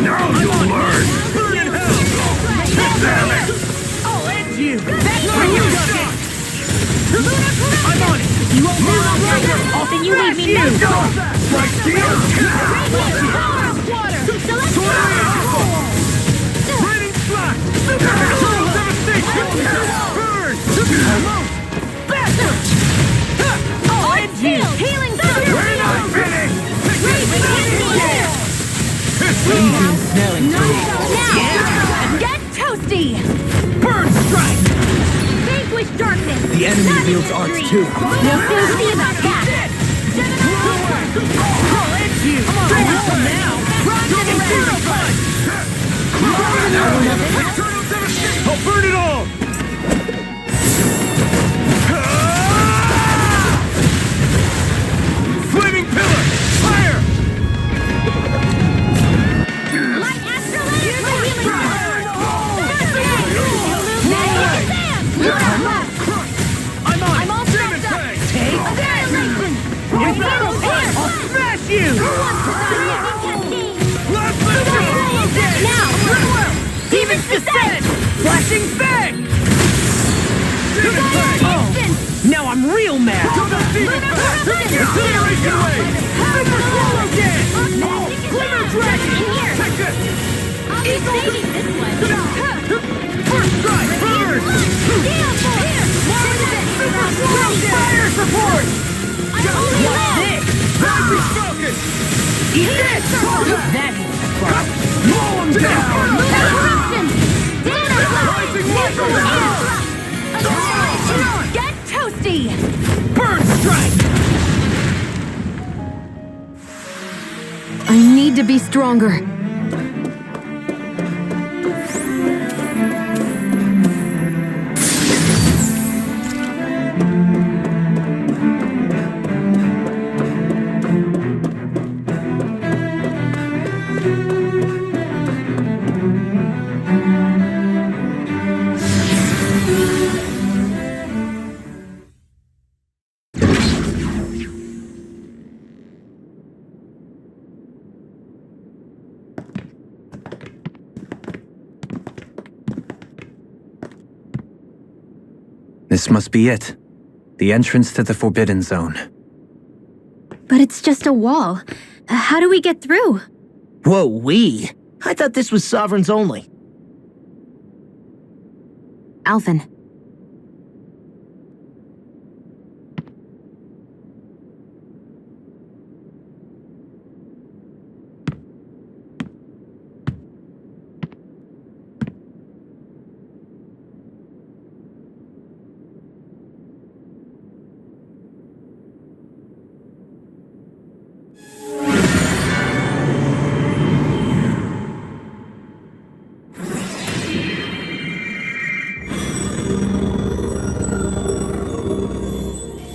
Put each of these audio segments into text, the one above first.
Now you'll learn! Burn in hell! Damn it! I'll end you! That's where you took it! I'm on it! You won't bow out later. Often you leave me nude. Right here! Raining slash! Total devastation! Burn! Bastard! I'll end you! Healing We're not finished! Now, get toasty! Burn strike! Vanquish darkness! The enemy wields arts too. We'll soon see about that! I'll end you! Come now! I'll burn it all! Flaming pillar! Fire! Light astral I'm on! I'm all strapped up! Take Annihilation! I'll smash you! Last mission! Now! Demon's descent! Flashing bang! Oh! Now I'm real mad! Incineration wave! Glimmer dragon! Take this! First strike! Burn! Fire support! What's this? Rising falcon! Eat this! That Blow him down! Rising water! Get toasty! burn strike! I need to be stronger. This must be it. The entrance to the Forbidden Zone. But it's just a wall. How do we get through? Whoa, we? I thought this was Sovereigns only. Alphen.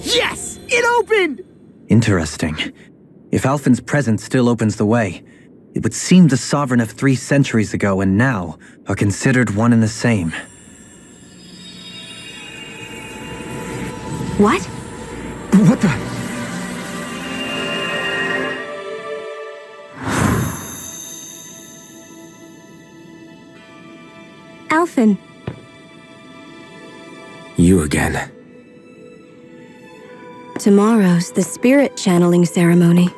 Yes! It opened! Interesting. If Alphen's presence still opens the way, it would seem the Sovereign of 3 centuries ago and now are considered one and the same. What? What the? Alphen. You again. Tomorrow's the spirit channeling ceremony.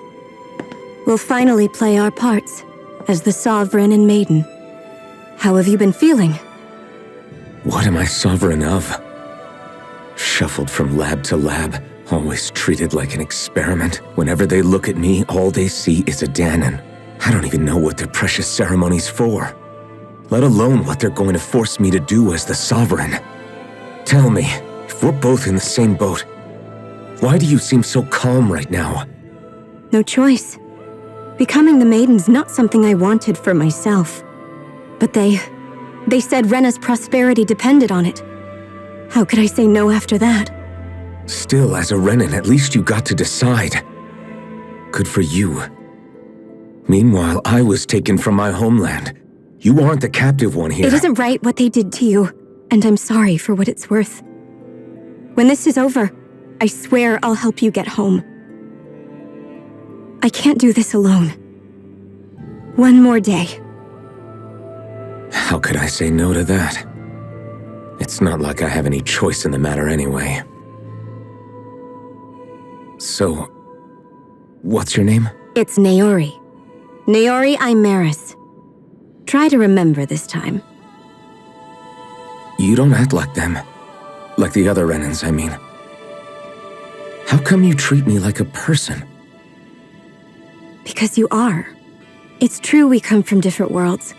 We'll finally play our parts as the Sovereign and Maiden. How have you been feeling? What am I sovereign of? Shuffled from lab to lab, always treated like an experiment. Whenever they look at me, all they see is a Danon. I don't even know what their precious ceremony's for, let alone what they're going to force me to do as the Sovereign. Tell me, if we're both in the same boat, why do you seem so calm right now? No choice. Becoming the Maiden's not something I wanted for myself. But they said Rena's prosperity depended on it. How could I say no after that? Still, as a Renan, at least you got to decide. Good for you. Meanwhile, I was taken from my homeland. You aren't the captive one here. It isn't right what they did to you, and I'm sorry for what it's worth. When this is over, I swear I'll help you get home. I can't do this alone. One more day. How could I say no to that? It's not like I have any choice in the matter anyway. So, what's your name? It's Naori. Naori Imaris. Try to remember this time. You don't act like them. Like the other Renans, I mean. How come you treat me like a person? Because you are. It's true we come from different worlds.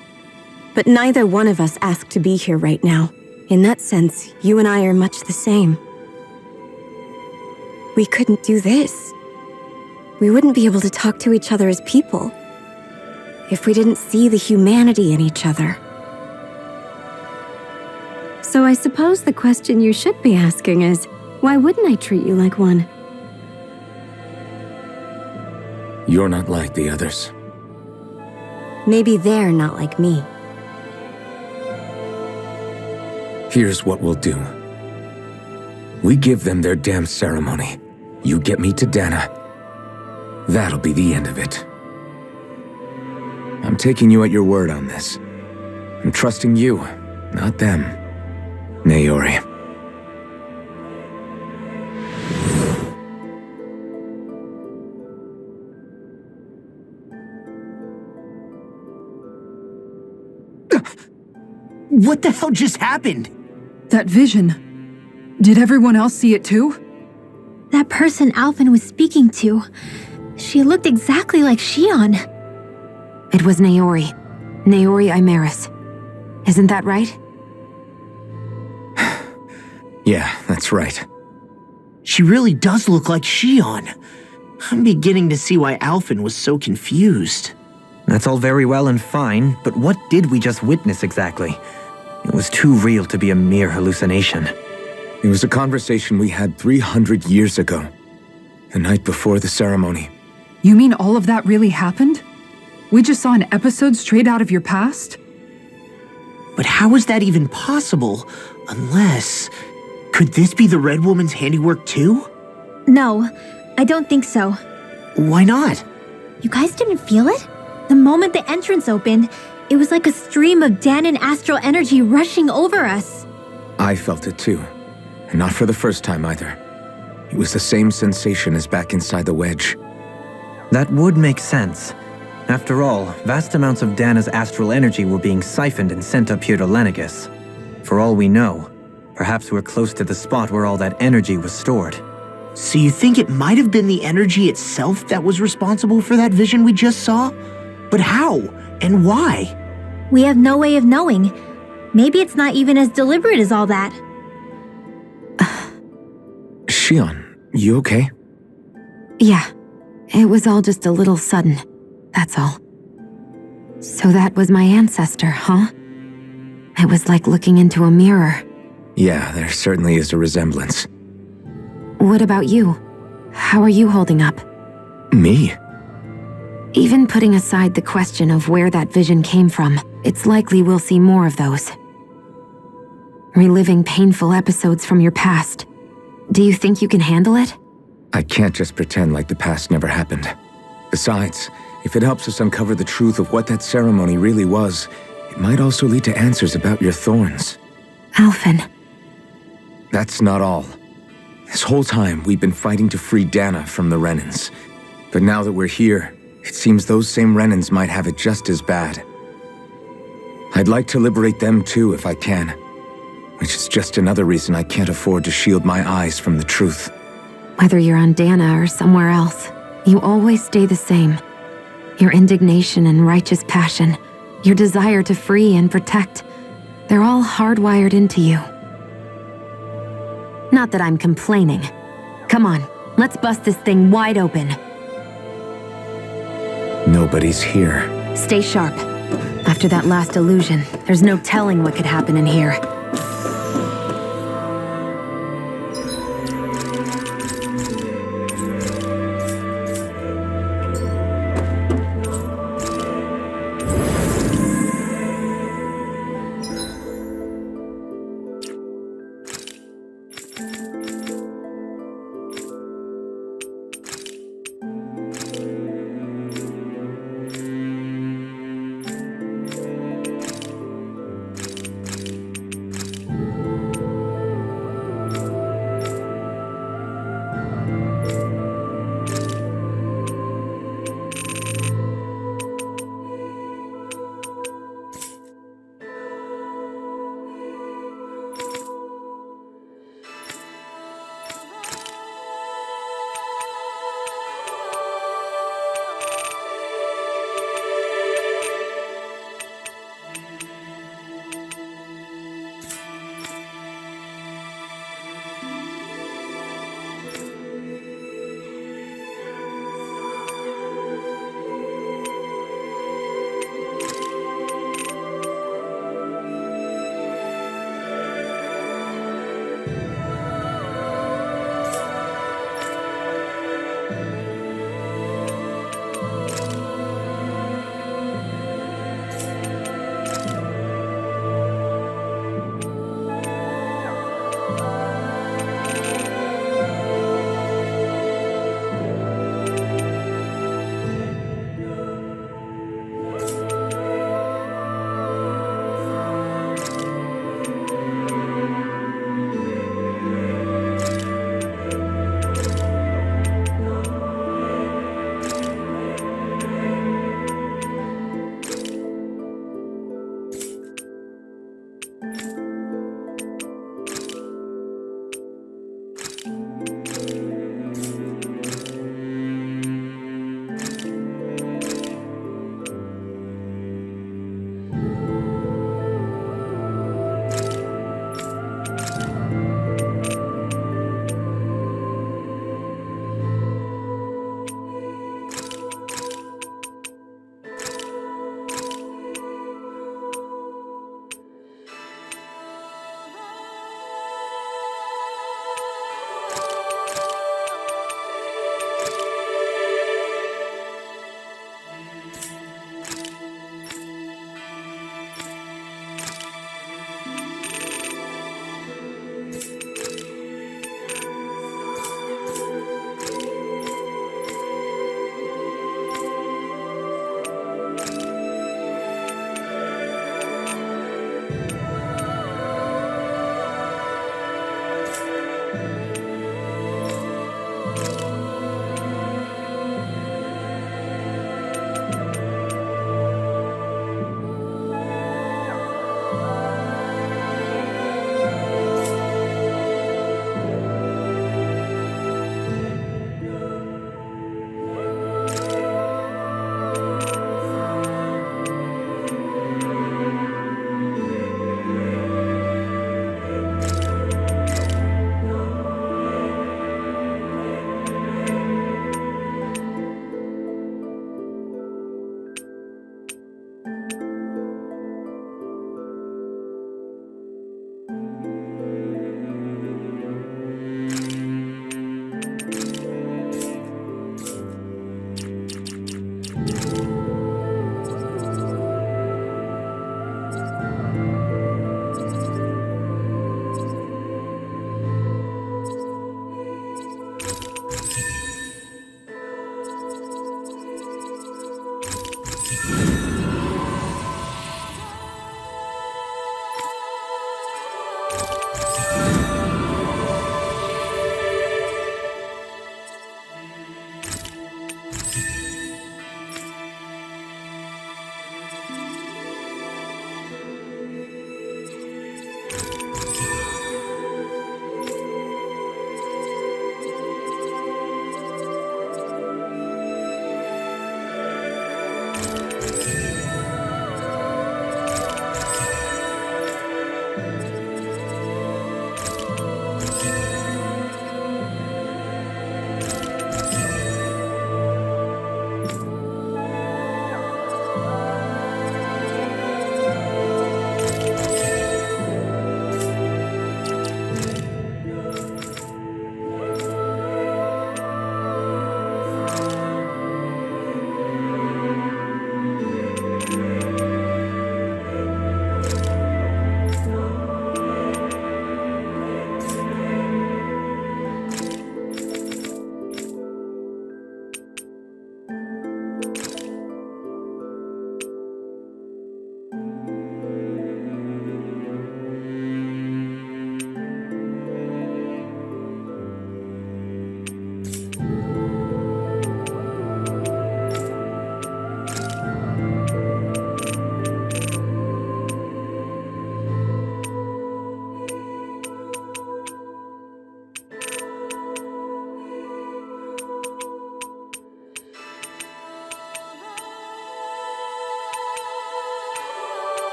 But neither one of us asked to be here right now. In that sense, you and I are much the same. We couldn't do this. We wouldn't be able to talk to each other as people if we didn't see the humanity in each other. So I suppose the question you should be asking is, why wouldn't I treat you like one? You're not like the others. Maybe they're not like me. Here's what we'll do. We give them their damn ceremony. You get me to Dana. That'll be the end of it. I'm taking you at your word on this. I'm trusting you, not them. Naori. What the hell just happened? That vision. Did everyone else see it too? That person Alphen was speaking to, she looked exactly like Shion. It was Naori. Naori Imaris. Isn't that right? Yeah, that's right. She really does look like Shion. I'm beginning to see why Alphen was so confused. That's all very well and fine, but what did we just witness exactly? It was too real to be a mere hallucination. It was a conversation we had 300 years ago. The night before the ceremony. You mean all of that really happened? We just saw an episode straight out of your past? But how is that even possible? Unless... Could this be the Red Woman's handiwork too? No, I don't think so. Why not? You guys didn't feel it? The moment the entrance opened, it was like a stream of Danon astral energy rushing over us. I felt it too. And not for the first time either. It was the same sensation as back inside the wedge. That would make sense. After all, vast amounts of Dana's astral energy were being siphoned and sent up here to Lenegus. For all we know, perhaps we're close to the spot where all that energy was stored. So you think it might have been the energy itself that was responsible for that vision we just saw? But how? And why? We have no way of knowing. Maybe it's not even as deliberate as all that. Shion, you okay? Yeah. It was all just a little sudden. That's all. So that was my ancestor, huh? It was like looking into a mirror. Yeah, there certainly is a resemblance. What about you? How are you holding up? Me? Even putting aside the question of where that vision came from, it's likely we'll see more of those. Reliving painful episodes from your past. Do you think you can handle it? I can't just pretend like the past never happened. Besides, if it helps us uncover the truth of what that ceremony really was, it might also lead to answers about your thorns. Alphen. That's not all. This whole time, we've been fighting to free Dana from the Renans. But now that we're here, it seems those same Renans might have it just as bad. I'd like to liberate them too if I can. Which is just another reason I can't afford to shield my eyes from the truth. Whether you're on Dana or somewhere else, you always stay the same. Your indignation and righteous passion, your desire to free and protect, they're all hardwired into you. Not that I'm complaining. Come on, let's bust this thing wide open. Nobody's here. Stay sharp. After that last illusion, there's no telling what could happen in here.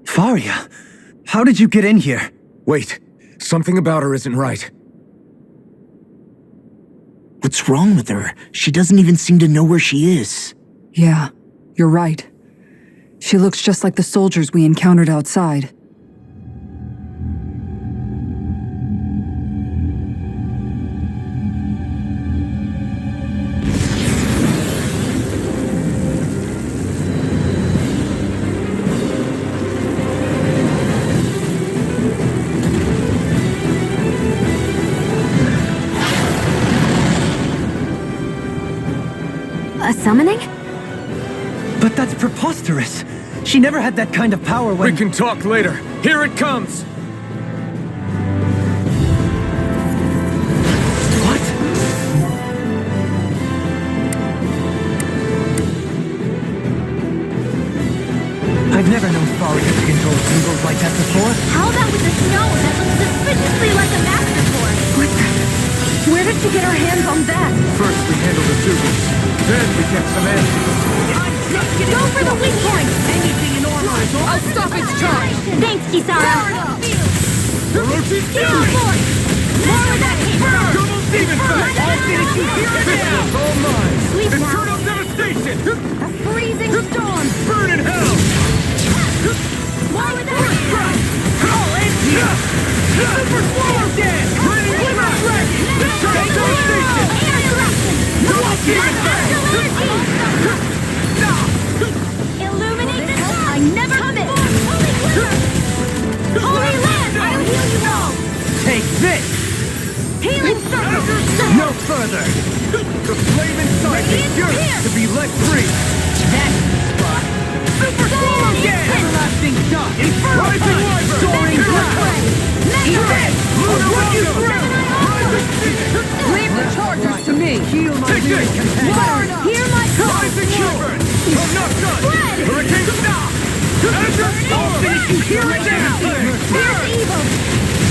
Faria, how did you get in here? Wait, something about her isn't right. What's wrong with her? She doesn't even seem to know where she is. Yeah, you're right. She looks just like the soldiers we encountered outside. A summoning? But that's preposterous. She never had that kind of power when— We can talk later. Here it comes! What? I've never known Faria to control symbols like that before. How about with the snow that looks suspiciously like a master sword? Where did she get her hands on that? First we handle the Zubis, then we get some answers. Go for the weak point! Anything in armor is all. I'll stop its charge! Thanks, Kisara! Orochi's Feel fury! force! More of that hit! Double demon fang! I'll finish you here and This now! is all mine! Sweet now. Eternal devastation! A freezing storm! Burn in hell! More with that hit! Super swallow dance! Raining glimmer dragon! Eternal devastation! Air eruption! Double demon fang! Illuminate the sky! I never miss! Holy glitter! Holy land! I'll heal you all! Take this! Healing circle! No further! The flame inside me yearns to be let free! That's the spot. Super swallow dance! Everlasting shock. Rising wyvern! Soaring Here it cloud. comes! Eat this. Lunar What you roundup! throw? Rising phoenix! Leave the chargers to me. Heal my Take weary this! companion. Hear my call! Rising wyvern! I'm not done! Spread! Hurricane stop! Azure storm! finish you here and now. Here's evil!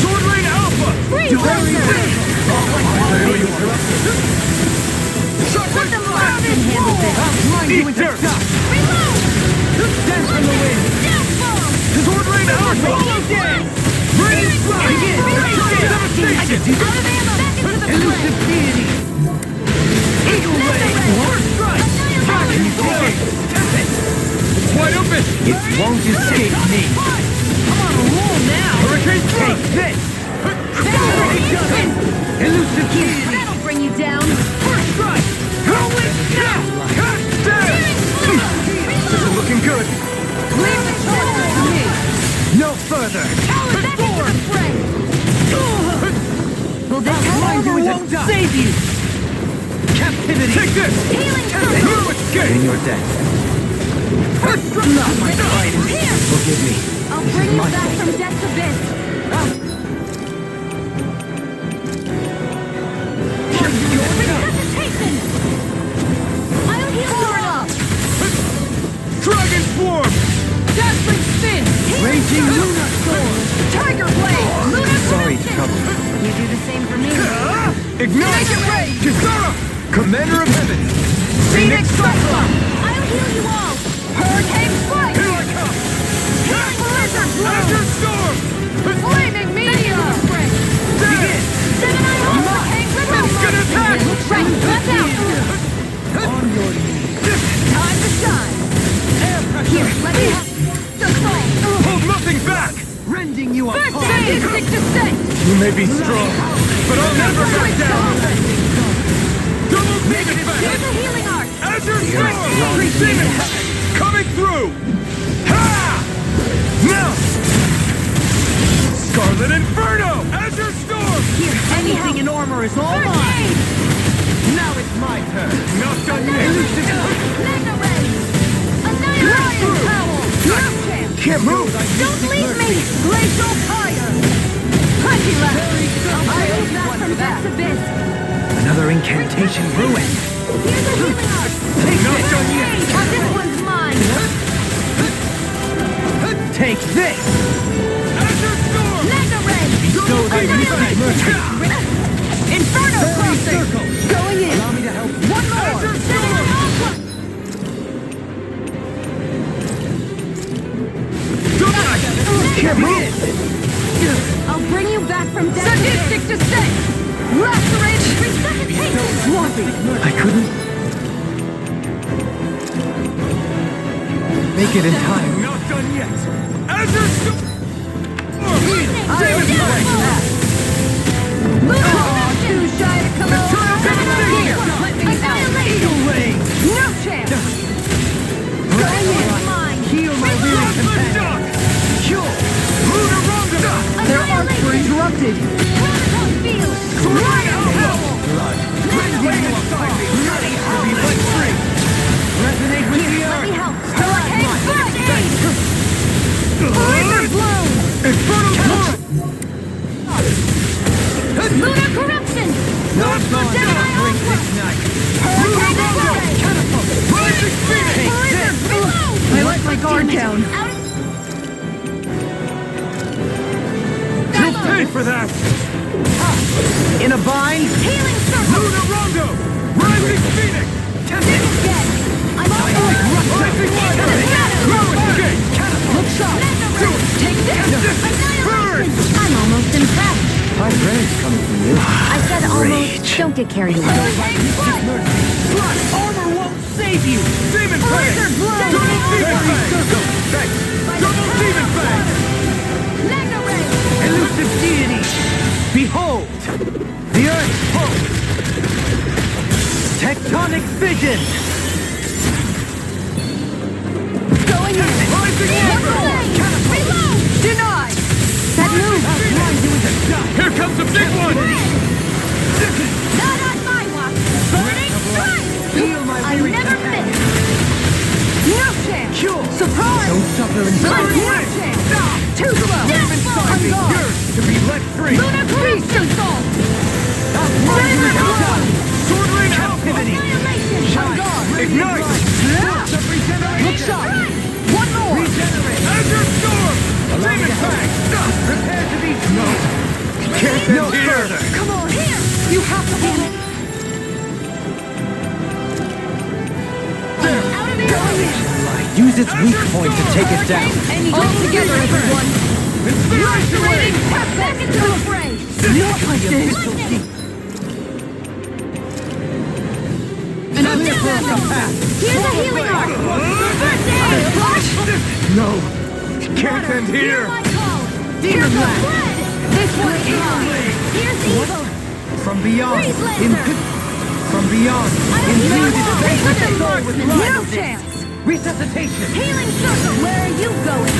Sword Rain Alpha! Freeze Lancer! Shockwave them blast! lock and handle this. I'll grind you Eat into dirt! dust. Reload! Dance from the wind. Deathfall! Sword Rain Alpha! Raining strike! Eternal devastation! Out of ammo! Back into the Elusive fray! deity. Eagle Ray! First strike! Dragon Blade! It's wide open! It won't escape me. I'm on a roll now. Hurricane Take strike! this! Elusive deity. That'll bring you down! First strike! Go in now! Cast down! This is looking good! Leave the chargers to me. No further! Back into the fray! Will this grind you into won't dust. save you. Captivity! Take this! Healing circle! No escape! In your death. First strike! Not my fight. Here! Forgive me. I'll bring you my back fault. from death's abyss! Resuscitation! I'll heal you all! Dragon Swarm! Dazzling spin. Raging Lunar Storm. Tiger blade. Lunar Sorry to corruption. trouble you. You do the same for me. Ignite! Make it rain. Kisara! Commander of Heaven! Phoenix Cyclone. I'll heal you all! Hurricane strike. Here I come! Healing blizzard blow. Azure Storm! Flaming meteor. Begin! Seven-Eye Hurricane It's gonna attack! Right, left out! On your knees. Time to shine. Here, let me have the soul! Hold nothing back! Rending you Sadistic descent! You may be strong, but I'll never back down! Double demon effect! Here's a healing arc! Azure Storm! Demon coming through! Ha! Now! Scarlet Inferno! Azure Storm! Here, anything in armor is all mine! Now it's my turn! Not done yet! Mega Ray! Annihilation Howl! Can't move! Don't leave me! Glacial Fire! Punky Left! I'll hold that from Death's Abyss! Another incantation ruined. Here's a healing arc! Not done yet! Now this one's mine! Take this! Azure Storm! Mega Ray! Double demon effect! Inferno Crossing! Going in! Allow me to help you. One more! Azure Storm! Can't move! I'll bring you back from death! Sadistic descent! Lacerate! Resuscitation! Swampy! I couldn't make it in time. Not done yet! Azure Storm! Demon Blast! Too shy to come over! Here! Annihilation! No chance! Going in! Mine! Heal my weary companion! Cure! Their arcs were interrupted! Protocol field! Resonate with the Let me earth! help! Hurricane First Aid! Blizzard Bloom! Lunar Corruption! Not Down my alpha! Hurricane Flurry! Blizzard Bloom! I let my guard down. You'll pay for that! In a bind? Healing Circle! Lunar Rondo! Rising Phoenix! Dig again! I'm all for it! Rising Into the shadows! Look sharp! Take this! Annihilation! I'm almost impressed! High praise coming from you. I said almost. Don't get carried away. Armor won't save you! Demon Fang! Blizzard Bloom! Double Demon Fang! Double Demon Fang! Mega Ray! Elusive deity! Behold! The earth's pulse! Tectonic vision! Going in! Rising Eagle! Reload! Denied! That move! Here comes the big one! Not on my watch! Burning strike! Feel my I weary never companion. miss! No chance! Cure! Surprise! Don't suffer in No silence! chance! Too slow! I'm yours to be let free! Lunar Corruption Assault! Blizzard Bloom! Sword Rain Alpha! Captivity! Annihilation! Shine! Ignite! Force of regeneration! Look sharp! One more! Regenerate! Azure Storm! Allow me Demon to help. Fang! Prepare to be... No! Can't No end here! further! Come on, here! You have to hold it! Out of the ocean! Use its weak point to take it down. All together, everyone! Inspiration Lacerating! Ray! Back into the fray! Not my official seat! Another path! Here's a healing arc! First aid! No! Can't end Hear here! my call! Demon Here's the Blast. blood! This one's mine! Here's evil! From beyond! Freeze laser! From beyond! I'll Imbue heal this all! sacred Rhythm soul with marksman! life! No chance! Resuscitation! Healing circle! Where are you going?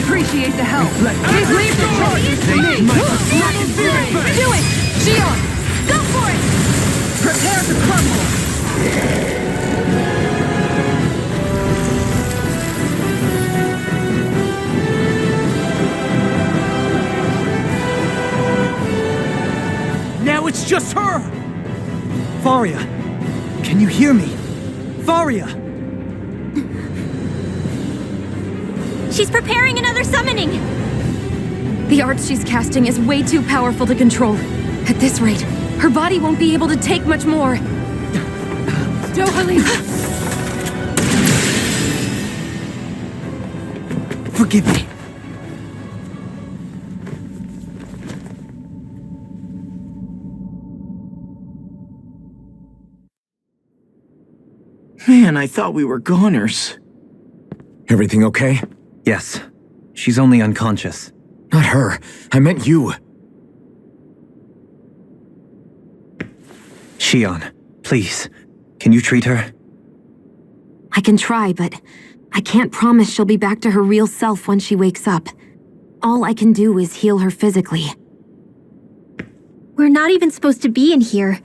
Appreciate the help. Please leave the choice to me! Do it! Shion! Go for it! Prepare to crumble! Now it's just her! Faria! Can you hear me? Faria! She's preparing another summoning! The art she's casting is way too powerful to control. At this rate, her body won't be able to take much more. Dohalim! Forgive me. Man, I thought we were goners. Everything okay? Yes. She's only unconscious. Not her. I meant you. Shion, please, can you treat her? I can try, but I can't promise she'll be back to her real self when she wakes up. All I can do is heal her physically. We're not even supposed to be in here.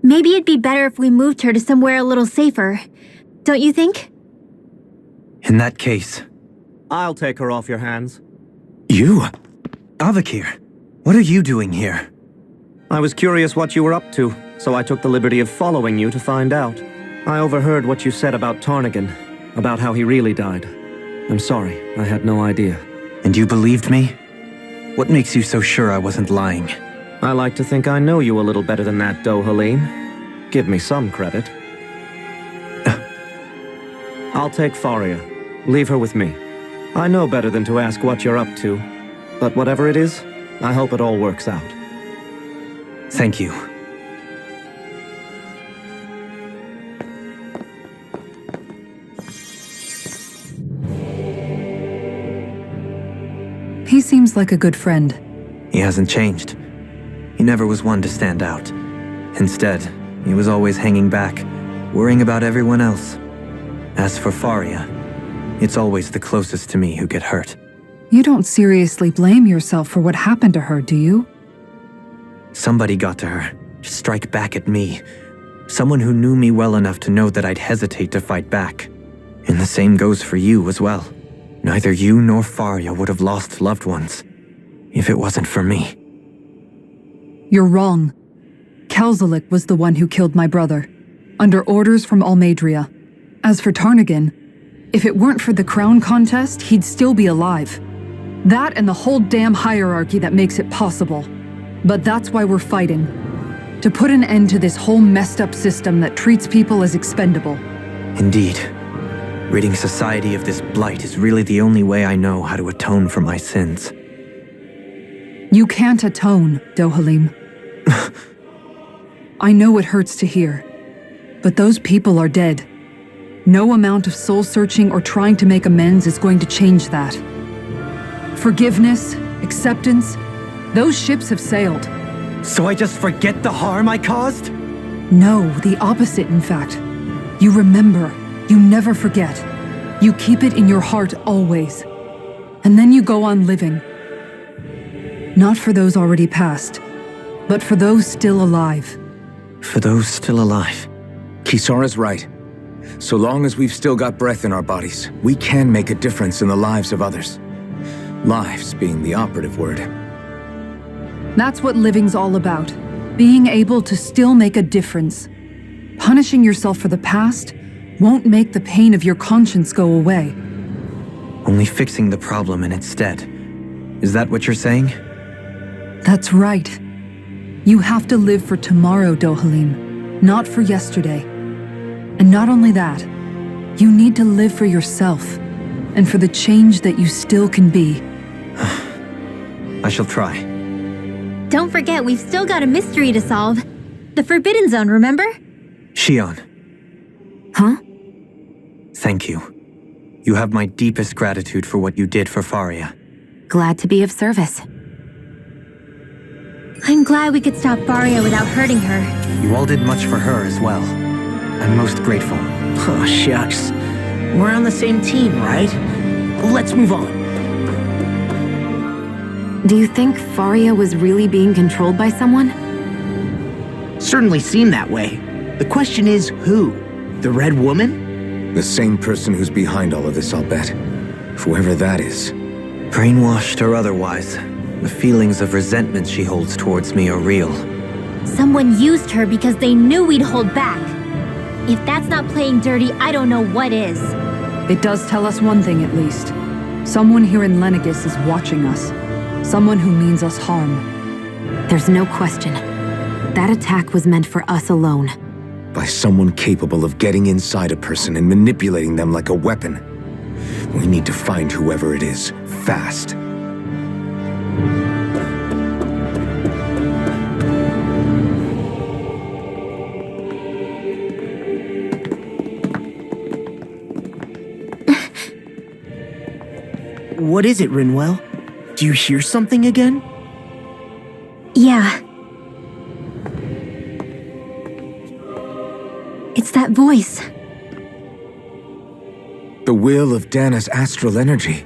Maybe it'd be better if we moved her to somewhere a little safer. Don't you think? In that case... I'll take her off your hands. You? Avakir, what are you doing here? I was curious what you were up to, so I took the liberty of following you to find out. I overheard what you said about Tarnigan, about how he really died. I'm sorry, I had no idea. And you believed me? What makes you so sure I wasn't lying? I like to think I know you a little better than that, Dohalim. Give me some credit. I'll take Faria. Leave her with me. I know better than to ask what you're up to. But whatever it is, I hope it all works out. Thank you. He seems like a good friend. He hasn't changed. He never was one to stand out. Instead, he was always hanging back, worrying about everyone else. As for Faria, it's always the closest to me who get hurt. You don't seriously blame yourself for what happened to her, do you? Somebody got to her, to strike back at me. Someone who knew me well enough to know that I'd hesitate to fight back. And the same goes for you as well. Neither you nor Faria would have lost loved ones, if it wasn't for me. You're wrong. Kelzelik was the one who killed my brother, under orders from Almadria. As for Tarnigan, if it weren't for the crown contest, he'd still be alive. That and the whole damn hierarchy that makes it possible. But that's why we're fighting. To put an end to this whole messed up system that treats people as expendable. Indeed. Ridding society of this blight is really the only way I know how to atone for my sins. You can't atone, Dohalim. I know it hurts to hear, but those people are dead. No amount of soul-searching or trying to make amends is going to change that. Forgiveness, acceptance, those ships have sailed. So I just forget the harm I caused? No, the opposite, in fact. You remember, you never forget. You keep it in your heart always. And then you go on living. Not for those already past, but for those still alive. For those still alive. Kisara's right. So long as we've still got breath in our bodies, we can make a difference in the lives of others. Lives being the operative word. That's what living's all about. Being able to still make a difference. Punishing yourself for the past won't make the pain of your conscience go away. Only fixing the problem in its stead. Is that what you're saying? That's right. You have to live for tomorrow, Dohalim, not for yesterday. And not only that, you need to live for yourself, and for the change that you still can be. I shall try. Don't forget, we've still got a mystery to solve. The Forbidden Zone, remember? Shion, Huh? thank you. You have my deepest gratitude for what you did for Faria. Glad to be of service. I'm glad we could stop Faria without hurting her. You all did much for her as well. I'm most grateful. Oh, shucks. We're on the same team, right? Let's move on. Do you think Faria was really being controlled by someone? Certainly seemed that way. The question is, who? The Red Woman? The same person who's behind all of this, I'll bet. Whoever that is. Brainwashed or otherwise, the feelings of resentment she holds towards me are real. Someone used her because they knew we'd hold back. If that's not playing dirty, I don't know what is. It does tell us one thing at least. Someone here in Lenegis is watching us. Someone who means us harm. There's no question. That attack was meant for us alone. By someone capable of getting inside a person and manipulating them like a weapon. We need to find whoever it is, fast. What is it, Rinwell? Do Do you hear something again? Yeah. It's that voice. The will of Dana's astral energy.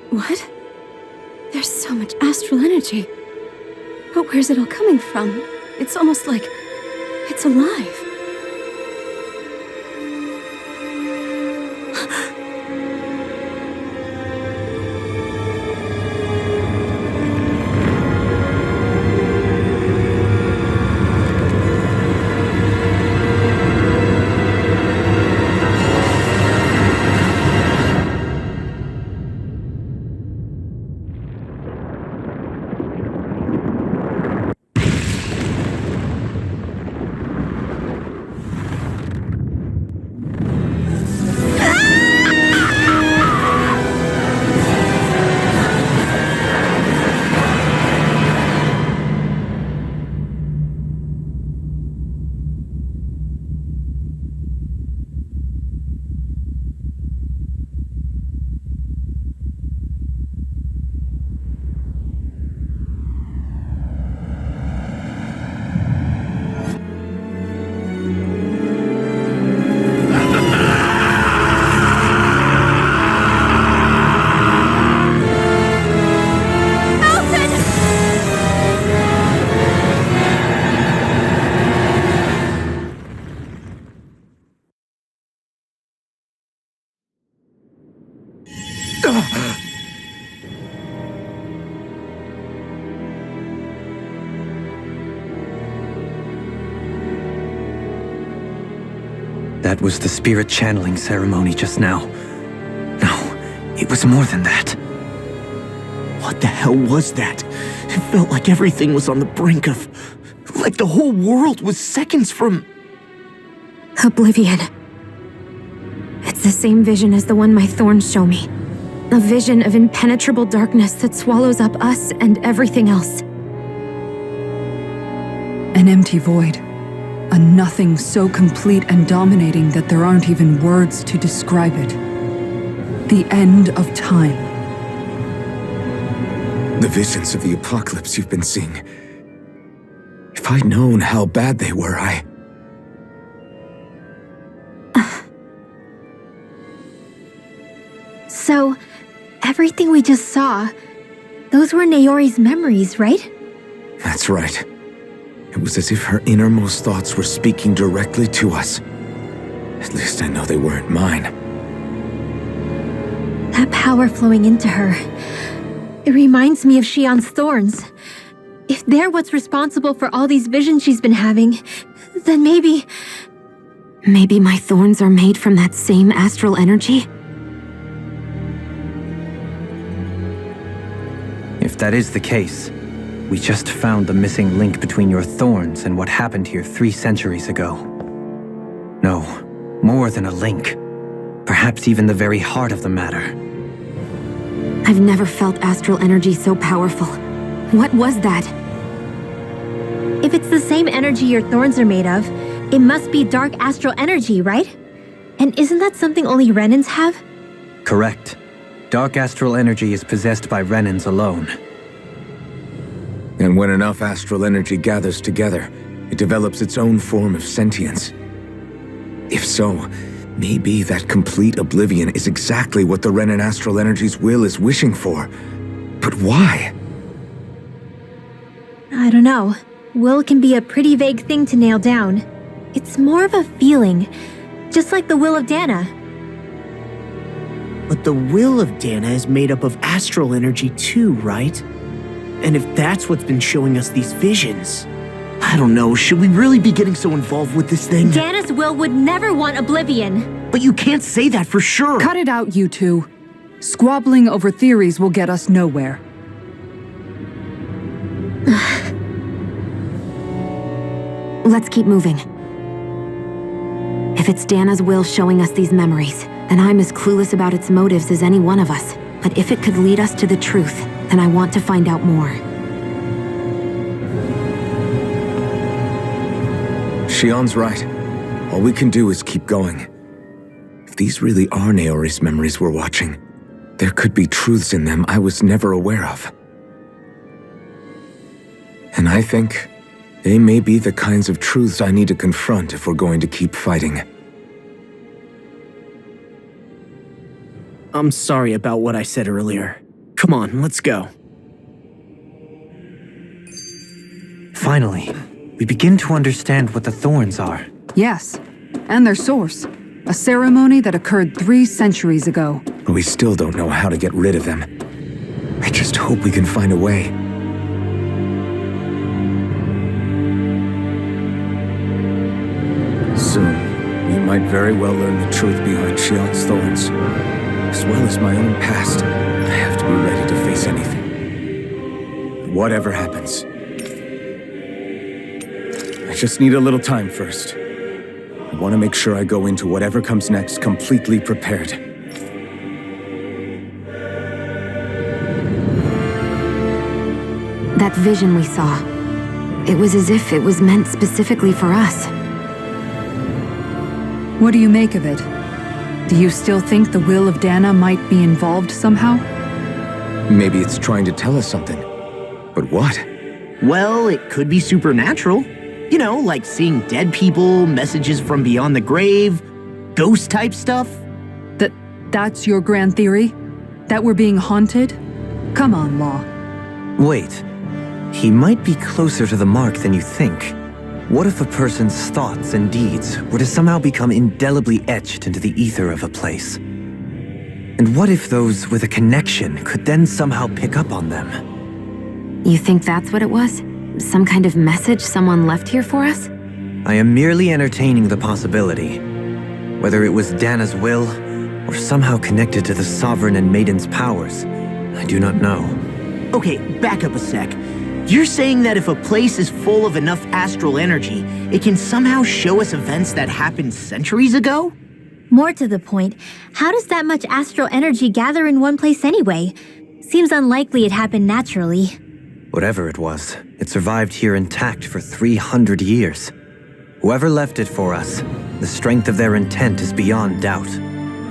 What? There's so much astral energy. But where's it all coming from? It's almost like it's alive. That was the spirit channeling ceremony just now. No, it was more than that. What the hell was that? It felt like everything was on the brink of... like the whole world was seconds from... Oblivion. It's the same vision as the one my thorns show me. A vision of impenetrable darkness that swallows up us and everything else. An empty void. A nothing so complete and dominating that there aren't even words to describe it. The end of time. The visions of the apocalypse you've been seeing. If I'd known how bad they were, So, everything we just saw, those were Naori's memories, right? That's right. It was as if her innermost thoughts were speaking directly to us. At least I know they weren't mine. That power flowing into her. It reminds me of Shion's thorns. If they're what's responsible for all these visions she's been having, then maybe... Maybe my thorns are made from that same astral energy? If that is the case, we just found the missing link between your thorns and what happened here 3 centuries ago. No, more than a link. Perhaps even the very heart of the matter. I've never felt astral energy so powerful. What was that? If it's the same energy your thorns are made of, it must be dark astral energy, right? And isn't that something only Renans have? Correct. Dark astral energy is possessed by Renans alone. And when enough astral energy gathers together, it develops its own form of sentience. If so, maybe that complete oblivion is exactly what the Renan astral energy's will is wishing for. But why? I don't know. Will can be a pretty vague thing to nail down. It's more of a feeling, just like the will of Dana. But the will of Dana is made up of astral energy too, right? And if that's what's been showing us these visions... I don't know, should we really be getting so involved with this thing? Dana's will would never want oblivion. But you can't say that for sure. Cut it out, you two. Squabbling over theories will get us nowhere. Let's keep moving. If it's Dana's will showing us these memories, then I'm as clueless about its motives as any one of us. But if it could lead us to the truth, then I want to find out more. Shion's right. All we can do is keep going. If these really are Naori's memories we're watching, there could be truths in them I was never aware of. And I think they may be the kinds of truths I need to confront if we're going to keep fighting. I'm sorry about what I said earlier. Come on, let's go. Finally, we begin to understand what the thorns are. Yes, and their source. A ceremony that occurred 3 centuries ago. But we still don't know how to get rid of them. I just hope we can find a way. Soon, we might very well learn the truth behind Shion's thorns. As well as my own past, I have to be ready to face anything. Whatever happens. I just need a little time first. I want to make sure I go into whatever comes next completely prepared. That vision we saw, it was as if it was meant specifically for us. What do you make of it? Do you still think the will of Dana might be involved somehow? Maybe it's trying to tell us something. But what? Well, it could be supernatural. You know, like seeing dead people, messages from beyond the grave, ghost-type stuff. That's your grand theory? That we're being haunted? Come on, Law. Wait. He might be closer to the mark than you think. What if a person's thoughts and deeds were to somehow become indelibly etched into the ether of a place? And what if those with a connection could then somehow pick up on them? You think that's what it was? Some kind of message someone left here for us? I am merely entertaining the possibility. Whether it was Dana's will, or somehow connected to the Sovereign and Maiden's powers, I do not know. Okay, back up a sec. You're saying that if a place is full of enough astral energy, it can somehow show us events that happened centuries ago? More to the point, how does that much astral energy gather in one place anyway? Seems unlikely it happened naturally. Whatever it was, it survived here intact for 300 years. Whoever left it for us, the strength of their intent is beyond doubt.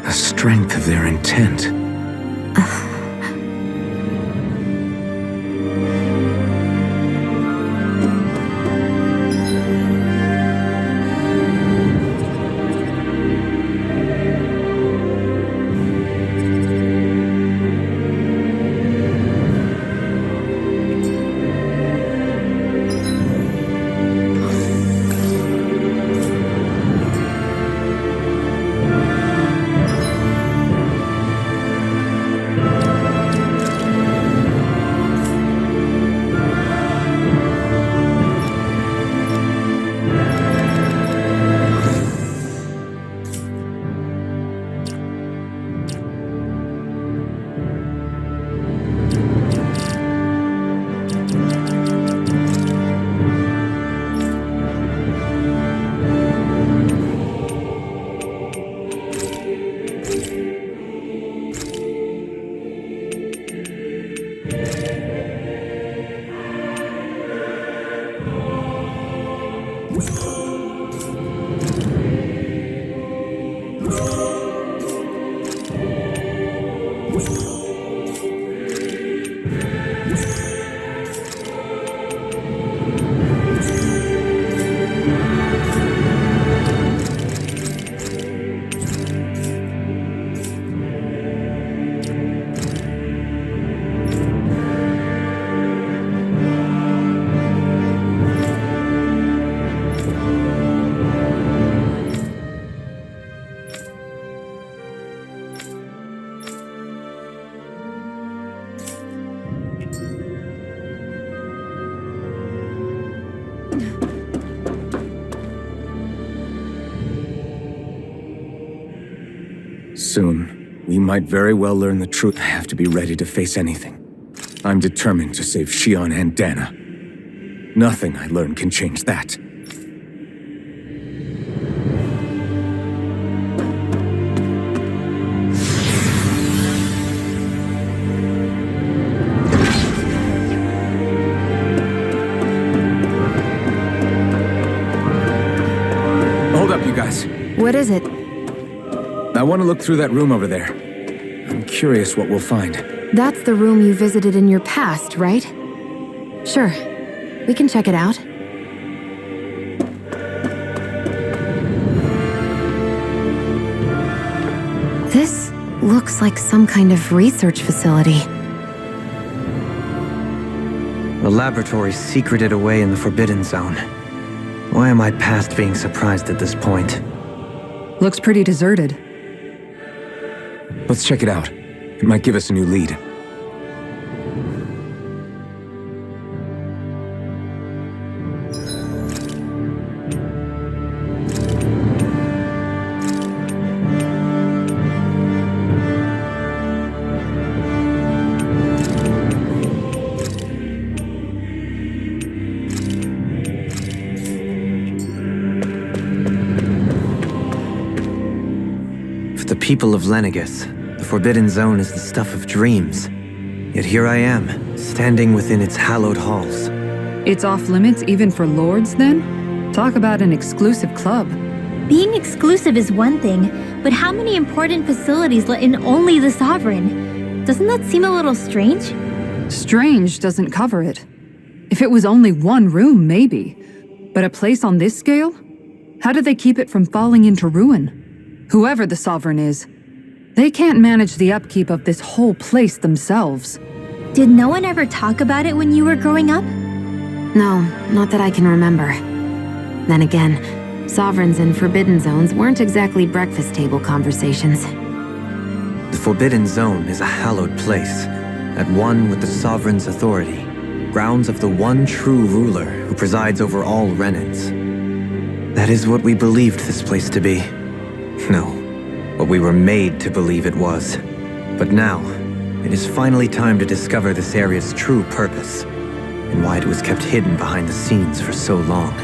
The strength of their intent. Soon, we might very well learn the truth. I have to be ready to face anything. I'm determined to save Shion and Dana. Nothing I learn can change that. Hold up, you guys. What is it? I want to look through that room over there. I'm curious what we'll find. That's the room you visited in your past, right? Sure. We can check it out. This looks like some kind of research facility. The laboratory secreted away in the Forbidden Zone. Why am I past being surprised at this point? Looks pretty deserted. Let's check it out. It might give us a new lead. For the people of Lenegus, the Forbidden Zone is the stuff of dreams. Yet here I am, standing within its hallowed halls. It's off limits even for lords, then? Talk about an exclusive club. Being exclusive is one thing, but how many important facilities let in only the Sovereign? Doesn't that seem a little strange? Strange doesn't cover it. If it was only one room, maybe. But a place on this scale? How do they keep it from falling into ruin? Whoever the Sovereign is, they can't manage the upkeep of this whole place themselves. Did no one ever talk about it when you were growing up? No, not that I can remember. Then again, Sovereigns and Forbidden Zones weren't exactly breakfast table conversations. The Forbidden Zone is a hallowed place, at one with the Sovereign's authority, grounds of the one true ruler who presides over all Renans. That is what we believed this place to be. No, what we were made to believe it was. But now, it is finally time to discover this area's true purpose, and why it was kept hidden behind the scenes for so long.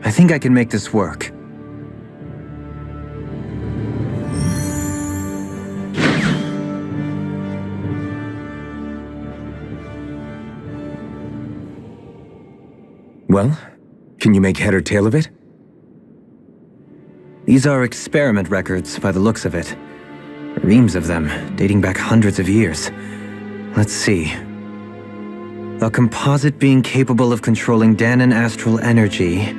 I think I can make this work. Well, can you make head or tail of it? These are experiment records by the looks of it. Reams of them, dating back hundreds of years. Let's see. A composite being capable of controlling Danan astral energy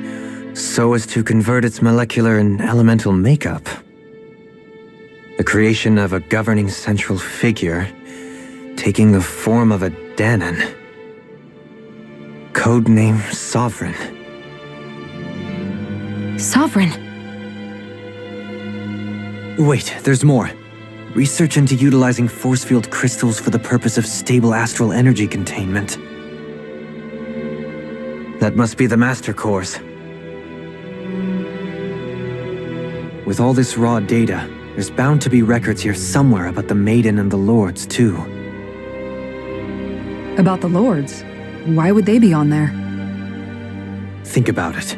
so as to convert its molecular and elemental makeup. The creation of a governing central figure, taking the form of a Danan. Codename Sovereign. Sovereign! Wait, there's more. Research into utilizing force field crystals for the purpose of stable astral energy containment. That must be the Master Cores. With all this raw data, there's bound to be records here somewhere about the Maiden and the Lords, too. About the lords? Why would they be on there? Think about it.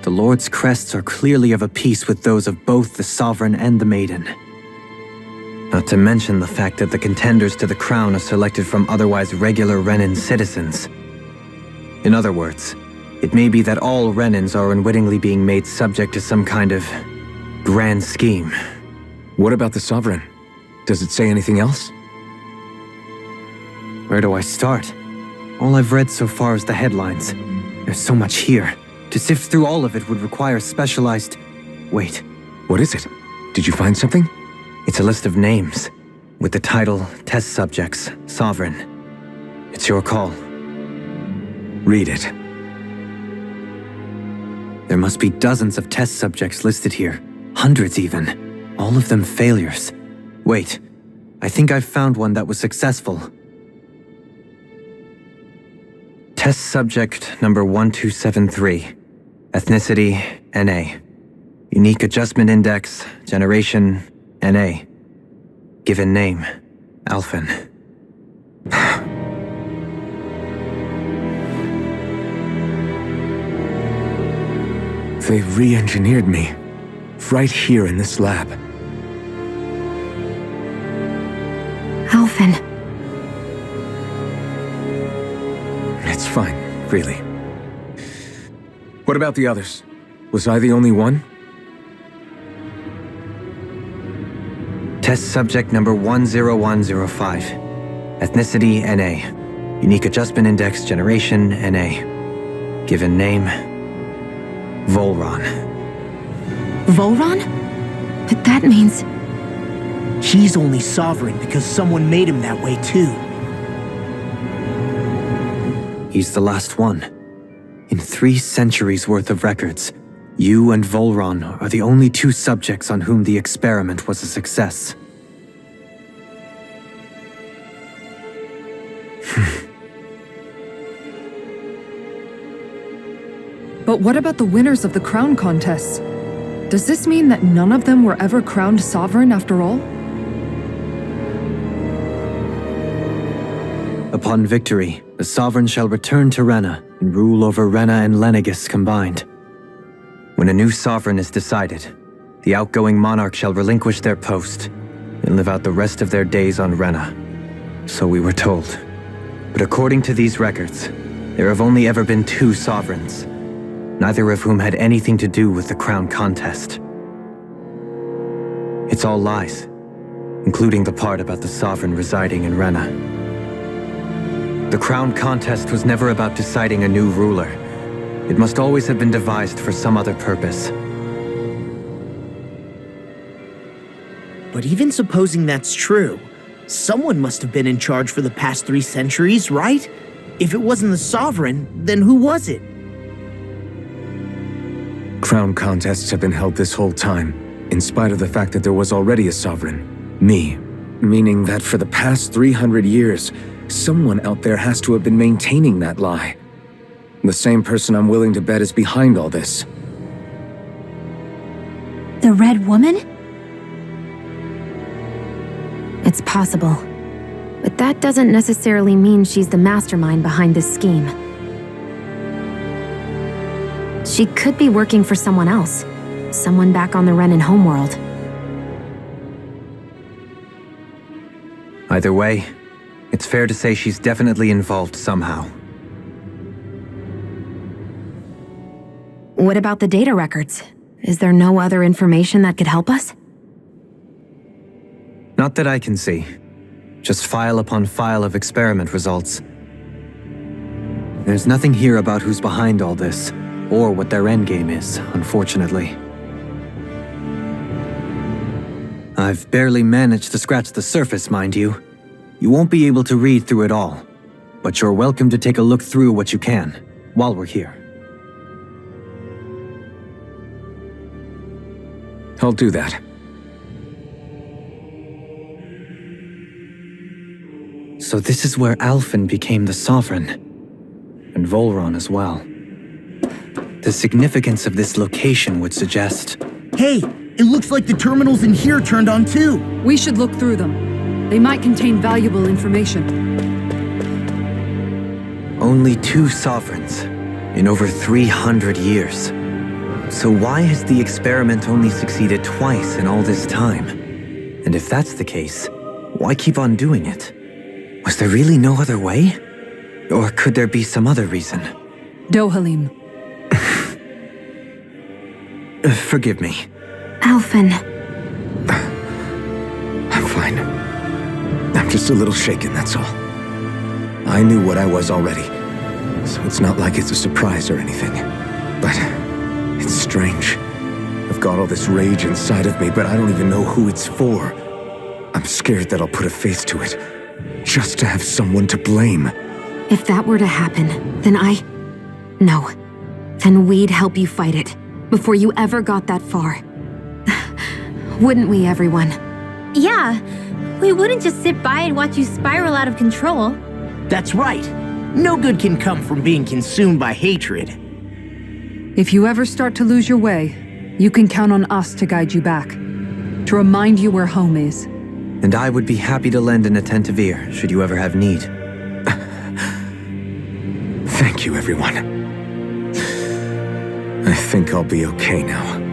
The Lord's crests are clearly of a piece with those of both the Sovereign and the Maiden. Not to mention the fact that the contenders to the crown are selected from otherwise regular Renan citizens. In other words, it may be that all Renans are unwittingly being made subject to some kind of grand scheme. What about the Sovereign? Does it say anything else? Where do I start? All I've read so far is the headlines. There's so much here. To sift through all of it would require specialized... Wait. What is it? Did you find something? It's a list of names, with the title Test Subjects, Sovereign. It's your call. Read it. There must be dozens of test subjects listed here. Hundreds even. All of them failures. Wait, I think I've found one that was successful. Test subject number 1273. Ethnicity, NA. Unique adjustment index, generation, NA. Given name, Alphen. They re-engineered me. Right here in this lab. Alphen. It's fine, really. What about the others? Was I the only one? Test subject number 10105. Ethnicity, NA. Unique adjustment index, generation, NA. Given name, Volron. Volron? But that means... He's only sovereign because someone made him that way too. He's the last one. In 3 centuries worth of records, you and Volron are the only 2 subjects on whom the experiment was a success. But what about the winners of the crown contests? Does this mean that none of them were ever crowned sovereign after all? Upon victory, the sovereign shall return to Rena and rule over Rena and Lenegis combined. When a new sovereign is decided, the outgoing monarch shall relinquish their post and live out the rest of their days on Rena. So we were told. But according to these records, there have only ever been 2 sovereigns, neither of whom had anything to do with the crown contest. It's all lies, including the part about the sovereign residing in Rena. The crown contest was never about deciding a new ruler. It must always have been devised for some other purpose. But even supposing that's true, someone must have been in charge for the past 3 centuries, right? If it wasn't the sovereign, then who was it? Crown contests have been held this whole time, in spite of the fact that there was already a sovereign. Me. Meaning that for the past 300 years, someone out there has to have been maintaining that lie. The same person I'm willing to bet is behind all this. The Red Woman? It's possible. But that doesn't necessarily mean she's the mastermind behind this scheme. She could be working for someone else. Someone back on the Renan homeworld. Either way, it's fair to say she's definitely involved somehow. What about the data records? Is there no other information that could help us? Not that I can see. Just file upon file of experiment results. There's nothing here about who's behind all this, or what their endgame is, unfortunately. I've barely managed to scratch the surface, mind you. You won't be able to read through it all, but you're welcome to take a look through what you can, while we're here. I'll do that. So this is where Alphen became the sovereign, and Volron as well. The significance of this location would suggest... Hey, it looks like the terminals in here turned on too. We should look through them. They might contain valuable information. Only 2 sovereigns in over 300 years. So why has the experiment only succeeded twice in all this time? And if that's the case, why keep on doing it? Was there really no other way? Or could there be some other reason? Dohalim. Forgive me. Alphen. I'm fine. I'm just a little shaken, that's all. I knew what I was already, so it's not like it's a surprise or anything. But it's strange. I've got all this rage inside of me, but I don't even know who it's for. I'm scared that I'll put a face to it, just to have someone to blame. If that were to happen, then No. Then we'd help you fight it, before you ever got that far. Wouldn't we, everyone? Yeah, We wouldn't just sit by and watch you spiral out of control. That's right. No good can come from being consumed by hatred. If you ever start to lose your way, you can count on us to guide you back. To remind you where home is. And I would be happy to lend an attentive ear, should you ever have need. Thank you, everyone. I think I'll be okay now.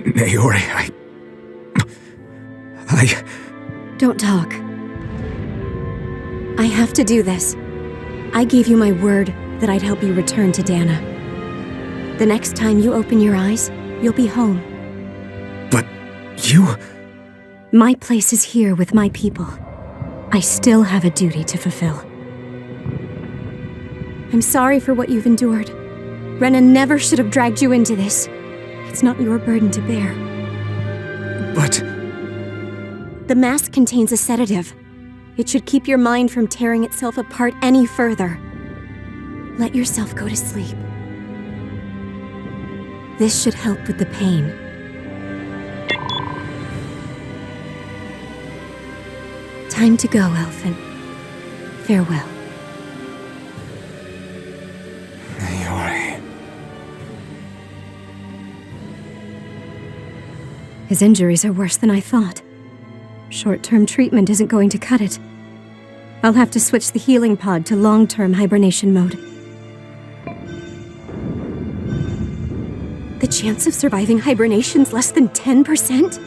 Naori, Don't talk. I have to do this. I gave you my word that I'd help you return to Dana. The next time you open your eyes, you'll be home. But you... My place is here with my people. I still have a duty to fulfill. I'm sorry for what you've endured. Rena never should have dragged you into this. It's not your burden to bear. But... The mask contains a sedative. It should keep your mind from tearing itself apart any further. Let yourself go to sleep. This should help with the pain. Time to go, Elfin. Farewell. Naori... His injuries are worse than I thought. Short-term treatment isn't going to cut it. I'll have to switch the healing pod to long-term hibernation mode. The chance of surviving hibernation's less than 10%?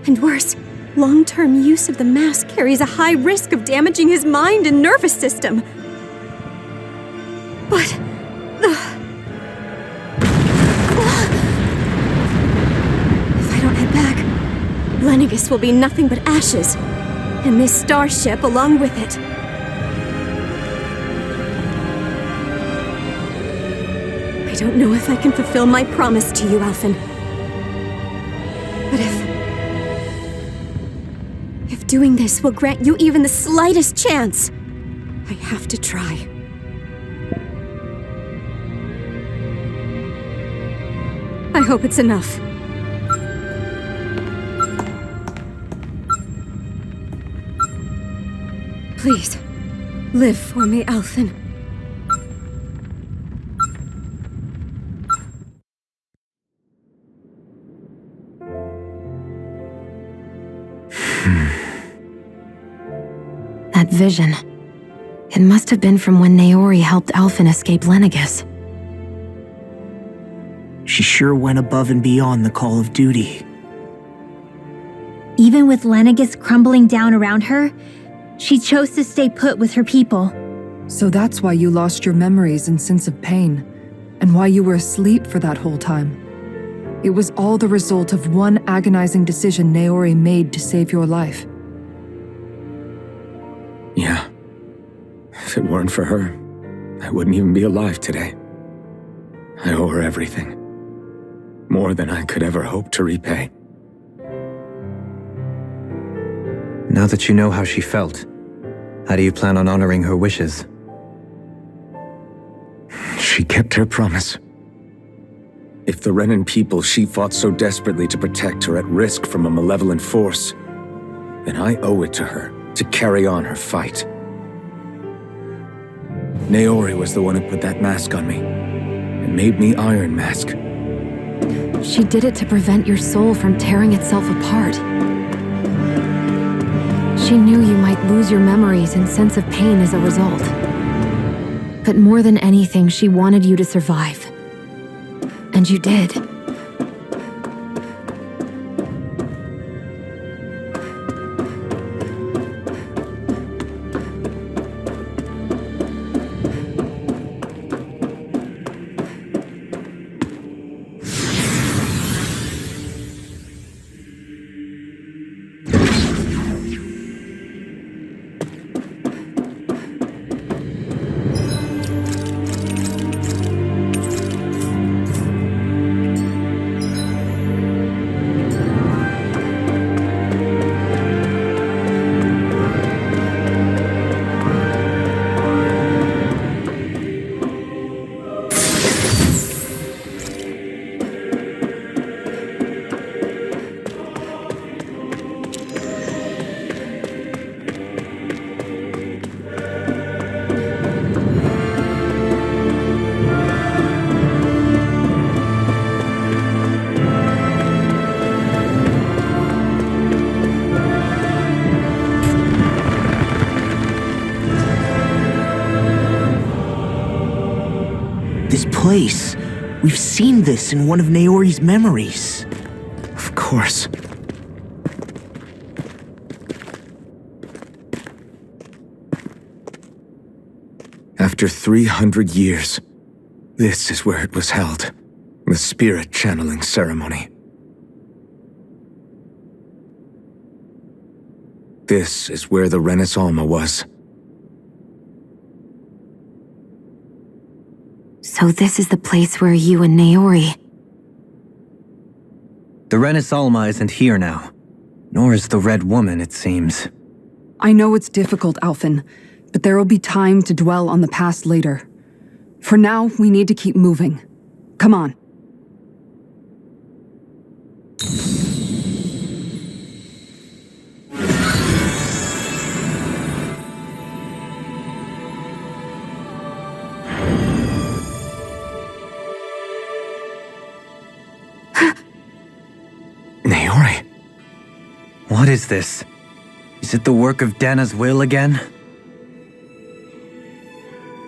And worse, long-term use of the mask carries a high risk of damaging his mind and nervous system. But... if I don't head back, Lenegis will be nothing but ashes, and this starship along with it. I don't know if I can fulfill my promise to you, Alphen. But if doing this will grant you even the slightest chance, I have to try. I hope it's enough. Please, live for me, Alphen. That vision. It must have been from when Naori helped Alphen escape Lenegis. She sure went above and beyond the call of duty. Even with Lenegis crumbling down around her, she chose to stay put with her people. So that's why you lost your memories and sense of pain, and why you were asleep for that whole time. It was all the result of one agonizing decision Naori made to save your life. Yeah. If it weren't for her, I wouldn't even be alive today. I owe her everything. More than I could ever hope to repay. Now that you know how she felt, how do you plan on honoring her wishes? She kept her promise. If the Renan people she fought so desperately to protect are at risk from a malevolent force, then I owe it to her to carry on her fight. Naori was the one who put that mask on me, and made me Iron Mask. She did it to prevent your soul from tearing itself apart. She knew you might lose your memories and sense of pain as a result. But more than anything, she wanted you to survive. And you did. This place. We've seen this in one of Naori's memories. course. After 300 years, this is where it was held. The spirit channeling ceremony. This is where the Renis Alma was. So this is the place where you and Naori... The Renis Alma isn't here now. Nor is the Red Woman, it seems. I know it's difficult, Alphen, but there will be time to dwell on the past later. For now, we need to keep moving. Come on. Naori. What is this? Is it the work of Dana's will again?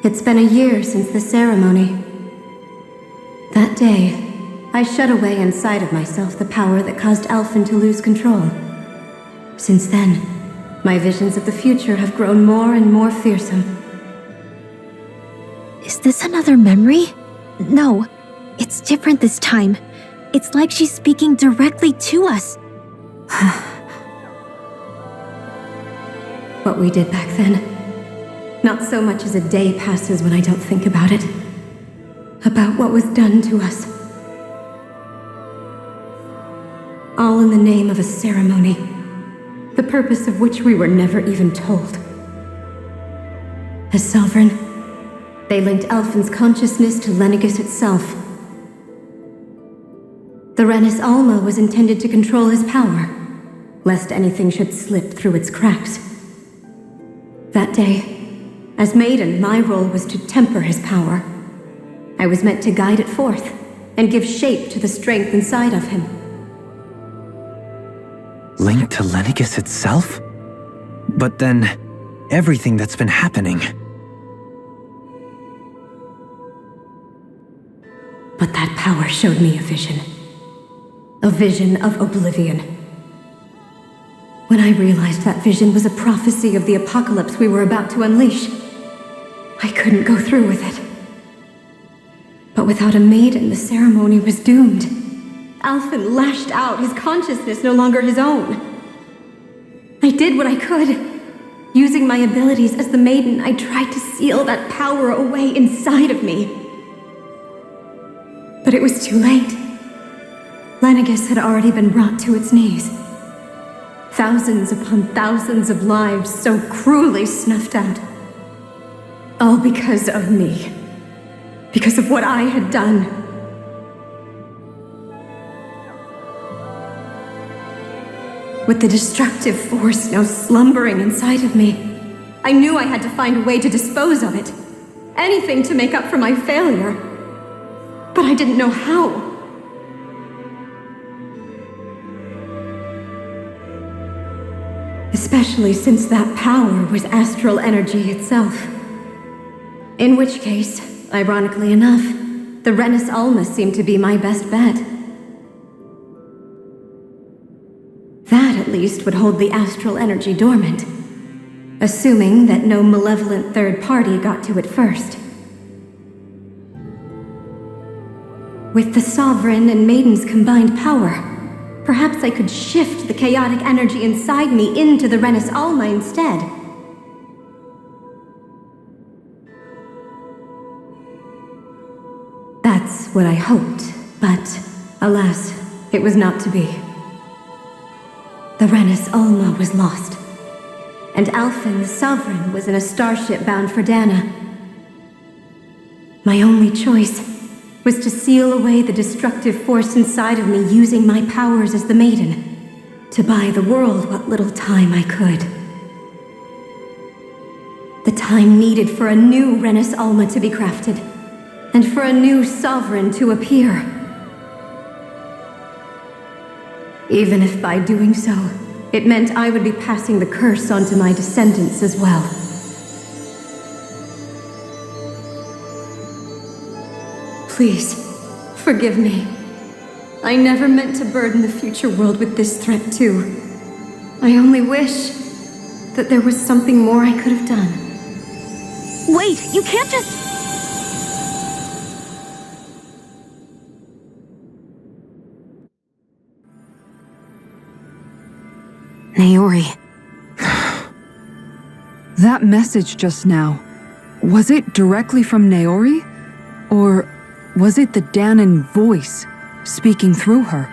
It's been a year since the ceremony. That day, I shut away inside of myself the power that caused Alphen to lose control. Since then, my visions of the future have grown more and more fearsome. Is this another memory? No, it's different this time. It's like she's speaking directly to us. What we did back then. Not so much as a day passes when I don't think about it. About what was done to us. All in the name of a ceremony, the purpose of which we were never even told. As Sovereign, they linked Alphen's consciousness to Lenegis itself. The Renis Alma was intended to control his power, lest anything should slip through its cracks. That day, as Maiden, my role was to temper his power. I was meant to guide it forth and give shape to the strength inside of him. Linked to Lenegis itself? But then, everything that's been happening. But that power showed me a vision. A vision of oblivion. When I realized that vision was a prophecy of the apocalypse we were about to unleash, I couldn't go through with it. But without a maiden, the ceremony was doomed. Alphen lashed out, his consciousness no longer his own. I did what I could. Using my abilities as the maiden, I tried to seal that power away inside of me. But it was too late. Lenegis had already been brought to its knees. Thousands upon thousands of lives so cruelly snuffed out. All because of me. Because of what I had done. With the destructive force now slumbering inside of me, I knew I had to find a way to dispose of it. Anything to make up for my failure. But I didn't know how. Especially since that power was astral energy itself. In which case, ironically enough, the Renis Alma seemed to be my best bet. That, at least, would hold the astral energy dormant, assuming that no malevolent third party got to it first. With the Sovereign and Maiden's combined power, perhaps I could shift the chaotic energy inside me into the Renis Alma instead. That's what I hoped, but alas, it was not to be. The Renis Alma was lost, and Alphen, the Sovereign, was in a starship bound for Dana. My only choice was to seal away the destructive force inside of me using my powers as the Maiden, to buy the world what little time I could. The time needed for a new Renis Alma to be crafted, and for a new Sovereign to appear. Even if by doing so, it meant I would be passing the curse on to my descendants as well. Please, forgive me. I never meant to burden the future world with this threat, too. I only wish that there was something more I could have done. Wait, you can't just... Naori. That message just now, was it directly from Naori? Or was it the Danon voice speaking through her?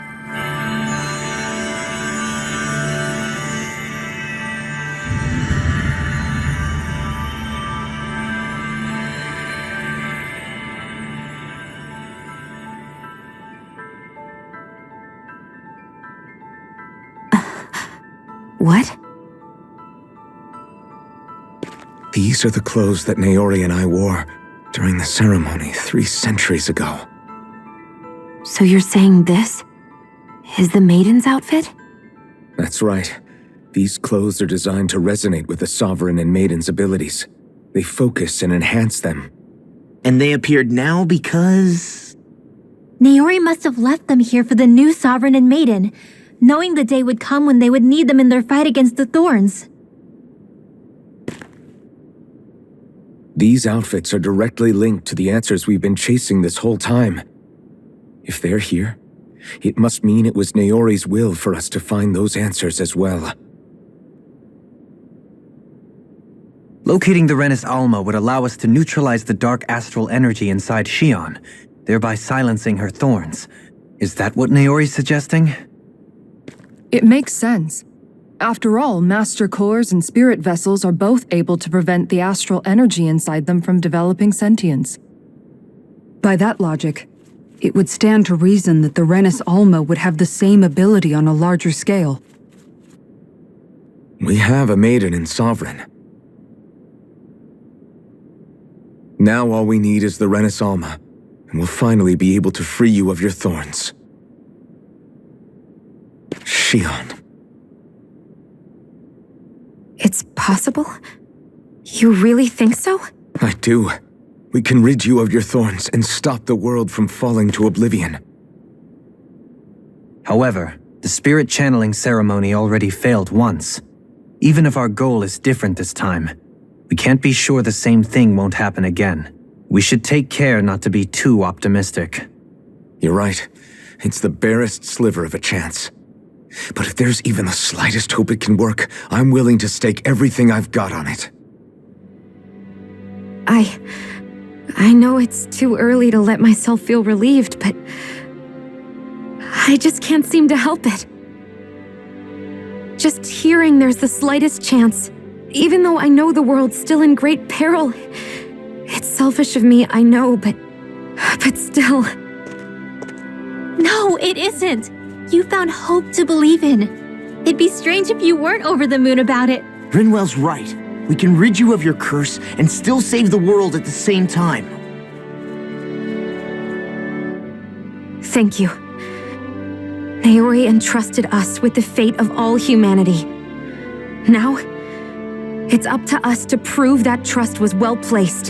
What? These are the clothes that Naori and I wore during the ceremony 3 centuries ago. So you're saying this is the maiden's outfit? That's right. These clothes are designed to resonate with the Sovereign and Maiden's abilities. They focus and enhance them. And they appeared now because... Naori must have left them here for the new Sovereign and Maiden, knowing the day would come when they would need them in their fight against the Thorns. These outfits are directly linked to the answers we've been chasing this whole time. If they're here, it must mean it was Naori's will for us to find those answers as well. Locating the Renis Alma would allow us to neutralize the dark astral energy inside Shion, thereby silencing her thorns. Is that what Naori's suggesting? It makes sense. After all, Master Cores and Spirit Vessels are both able to prevent the astral energy inside them from developing sentience. By that logic, it would stand to reason that the Renis Alma would have the same ability on a larger scale. We have a Maiden and Sovereign. Now all we need is the Renis Alma, and we'll finally be able to free you of your thorns. Shion. It's possible? You really think so? I do. We can rid you of your thorns and stop the world from falling to oblivion. However, the spirit channeling ceremony already failed once. Even if our goal is different this time, we can't be sure the same thing won't happen again. We should take care not to be too optimistic. You're right. It's the barest sliver of a chance. But if there's even the slightest hope it can work, I'm willing to stake everything I've got on it. I know it's too early to let myself feel relieved, but I just can't seem to help it. Just hearing there's the slightest chance, even though I know the world's still in great peril. It's selfish of me, I know, but still. No, it isn't. You found hope to believe in. It'd be strange if you weren't over the moon about it. Rinwell's right. We can rid you of your curse and still save the world at the same time. Thank you. Naori entrusted us with the fate of all humanity. Now, it's up to us to prove that trust was well placed.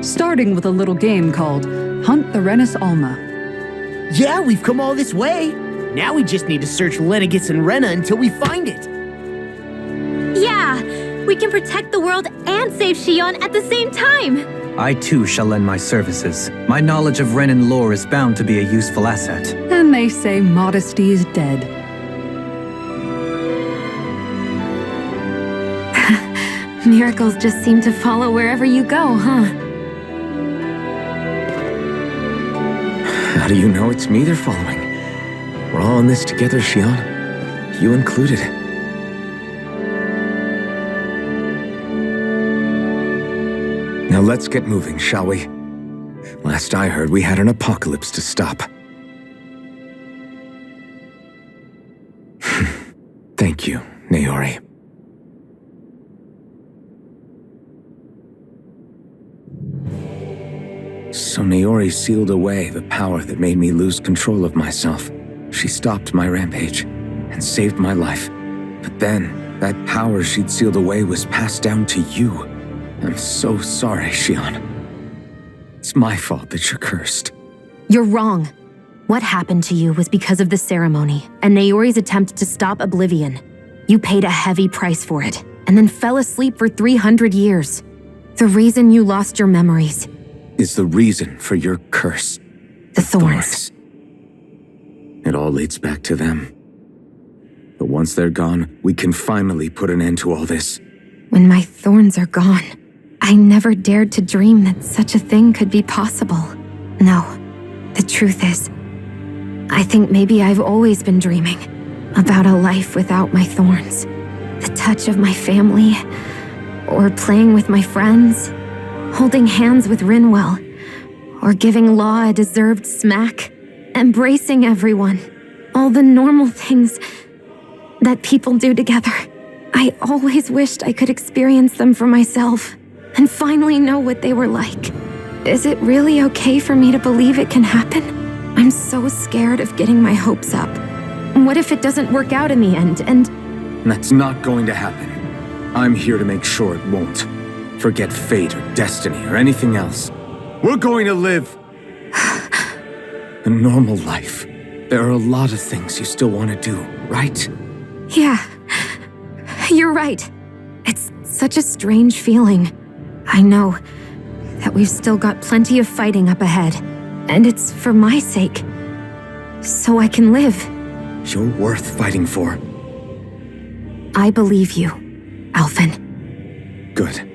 Starting with a little game called Hunt the Renis Alma. Yeah, we've come all this way. Now we just need to search Lenegis and Rena until we find it. Yeah, we can protect the world and save Shion at the same time. I too shall lend my services. My knowledge of Renan lore is bound to be a useful asset. And they say modesty is dead. Miracles just seem to follow wherever you go, huh? How do you know it's me they're following? We're all in this together, Shion. You included. Now let's get moving, shall we? Last I heard, we had an apocalypse to stop. Thank you, Naori. So Naori sealed away the power that made me lose control of myself. She stopped my rampage and saved my life. But then, that power she'd sealed away was passed down to you. I'm so sorry, Shion. It's It's my fault that you're cursed. You're wrong. What happened to you was because of the ceremony and Naori's attempt to stop oblivion. You paid a heavy price for it, and then fell asleep for 300 years. The reason you lost your memories Is the reason for your curse. the thorns. It all leads back to them. But once they're gone, we can finally put an end to all this. When my thorns are gone, I never dared to dream that such a thing could be possible. No, the truth is, I think maybe I've always been dreaming about a life without my thorns. The touch of my family, or playing with my friends, holding hands with Rinwell, or giving Law a deserved smack, embracing everyone. All the normal things that people do together. I always wished I could experience them for myself and finally know what they were like. Is it really okay for me to believe it can happen? I'm so scared of getting my hopes up. What if it doesn't work out in the end, and That's not going to happen. I'm here to make sure it won't. Forget fate or destiny or anything else. We're going to live a normal life. There are a lot of things you still want to do, right? yeah, you're right. It's such a strange feeling. I know that we've still got plenty of fighting up ahead, and it's for my sake, so I can live. You're worth fighting for. I believe you, Alphen. Good.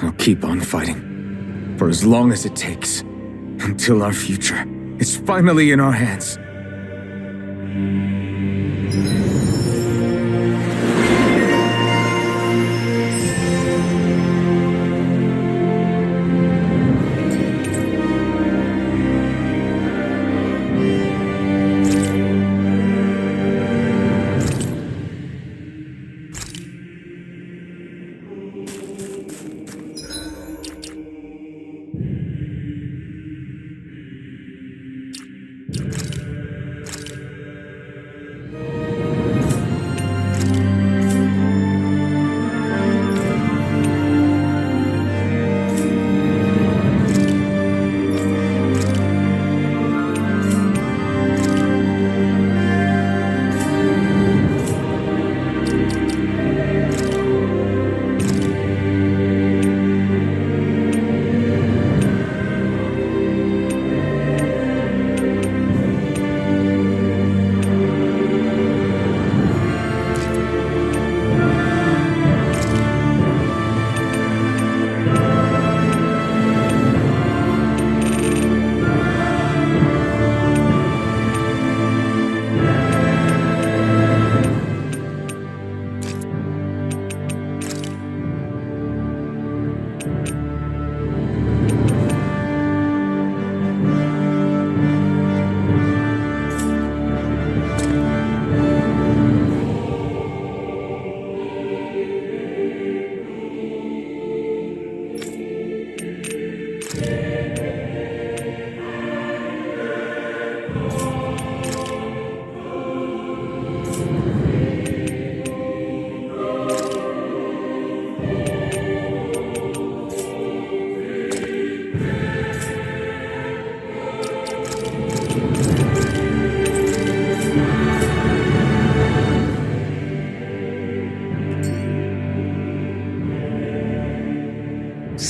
I'll keep on fighting. For as long as it takes. Until our future is finally in our hands.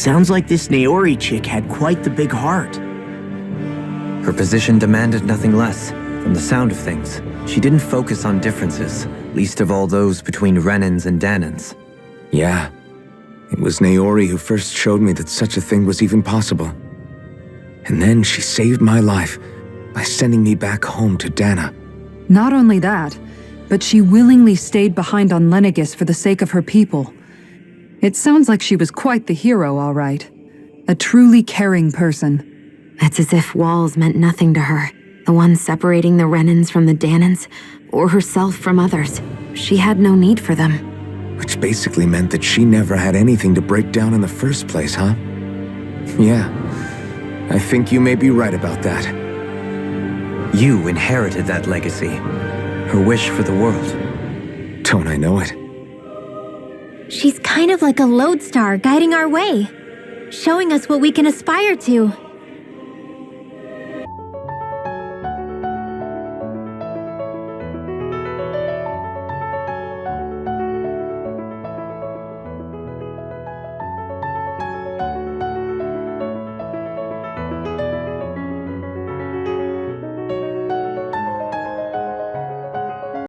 Sounds like this Naori chick had quite the big heart. Her position demanded nothing less. From the sound of things, she didn't focus on differences, least of all those between Renans and Danans. Yeah. It was Naori who first showed me that such a thing was even possible. And then she saved my life by sending me back home to Dana. Not only that, but she willingly stayed behind on Lenegis for the sake of her people. It sounds like she was quite the hero, all right. A truly caring person. It's as if walls meant nothing to her. The ones separating the Renans from the Danans, or herself from others. She had no need for them. Which basically meant that she never had anything to break down in the first place, huh? Yeah. I think you may be right about that. You inherited that legacy. Her wish for the world. Don't I know it? She's kind of like a lodestar guiding our way, showing us what we can aspire to.